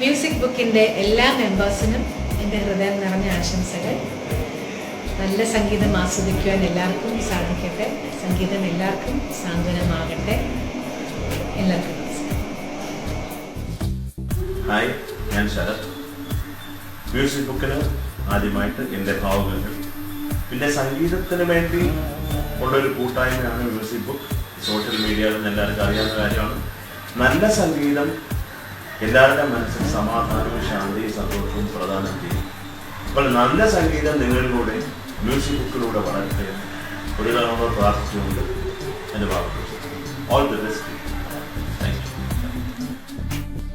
Music ബുക്കിൻ്റെ എല്ലാ മെമ്പേഴ്സിനും എൻ്റെ ഹൃദയം നിറഞ്ഞ ആശംസകൾ. നല്ല സംഗീതം ആസ്വദിക്കുവാൻ എല്ലാവർക്കും സാധിക്കട്ടെ. സംഗീതം എല്ലാവർക്കും സാന്ത്വനമാകട്ടെ. എല്ലാവർക്കും നമസ്കാരം. ഹായ്, ഞാൻ ശരത്. മ്യൂസിക് ബുക്കിന് ആദ്യമായിട്ട് എൻ്റെ ഭാവങ്ങൾ, പിന്നെ സംഗീതത്തിന് വേണ്ടി ഉള്ളൊരു കൂട്ടായ്മയാണ് മ്യൂസിക് ബുക്ക്. സോഷ്യൽ മീഡിയയിൽ എല്ലാവർക്കും അറിയാവുന്ന കാര്യമാണ്. നല്ല സംഗീതം എല്ലാവരുടെ മനസ്സിൽ സമാധാനവും ശാന്തിയും സന്തോഷവും പ്രദാനം ചെയ്യും. അപ്പോൾ നല്ല സംഗീതം നിങ്ങളിലൂടെ മ്യൂസിക് ബുക്കിലൂടെ വളരട്ടെ ഒരു തവണ പ്രാർത്ഥിച്ചുകൊണ്ട് എൻ്റെ വാക്കുകൾ. All the best. Thank you.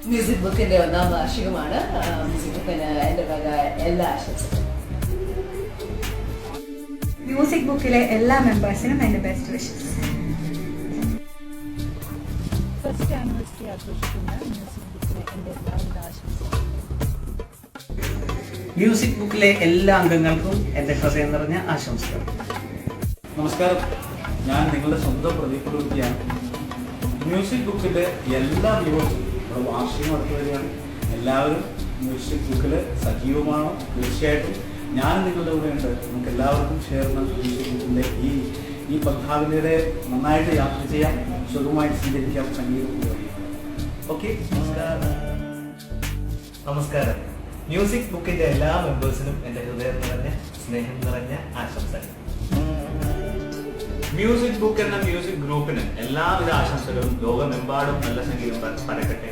Music ബുക്കിന്റെ 1ാം വാർഷികമാണ്. മ്യൂസിക് ബുക്കിന് എൻ്റെ വക എല്ലാ ആശംസകളും. മ്യൂസിക് ബുക്കിലെ എല്ലാ മെമ്പേഴ്സിനും എൻ്റെ ബെസ്റ്റ് വിഷസ്. ഫസ്റ്റ് ആനിവേഴ്സറി ആഘോഷിക്കുന്ന മ്യൂസിക് ബുക്കിലെ എൻ്റെ എല്ലാവിധ ആശംസകളും. മ്യൂസിക് ബുക്കിലെ എല്ലാ അംഗങ്ങൾക്കും എൻ്റെ ഹൃദയം നിറഞ്ഞ ആശംസകൾ. നമസ്കാരം, ഞാൻ നിങ്ങളുടെ സ്വന്തം പ്രദീപ്. മ്യൂസിക് ബുക്കിൻ്റെ എല്ലാ വ്യൂവേഴ്സും നമ്മുടെ വാർഷികം അടുത്ത് വരികയാണ്. എല്ലാവരും മ്യൂസിക് ബുക്കിൽ സജീവമാണ്. തീർച്ചയായിട്ടും ഞാൻ നിങ്ങളുടെ കൂടെ ഉണ്ട്. നമുക്ക് എല്ലാവർക്കും ചേർന്ന് മ്യൂസിക് ബുക്കിൻ്റെ ഈ പദ്മാവിൻ്റെ നന്നായിട്ട് യാത്ര ചെയ്യാം, സുഖമായിട്ട് സഞ്ചരിക്കാം സംഗീതം വഴി. ഓക്കെ, നമസ്കാരം. മ്യൂസിക് ബുക്കിന്റെ എല്ലാ മെമ്പേഴ്സിനും എൻ്റെ ഹൃദയം നിറഞ്ഞ സ്നേഹം നിറഞ്ഞ ആശംസകൾ. മ്യൂസിക് ബുക്ക് എന്ന മ്യൂസിക് ഗ്രൂപ്പിന് എല്ലാവിധ ആശംസകളും. ലോകമെമ്പാടും നല്ല സംഗീതം പരക്കട്ടെ.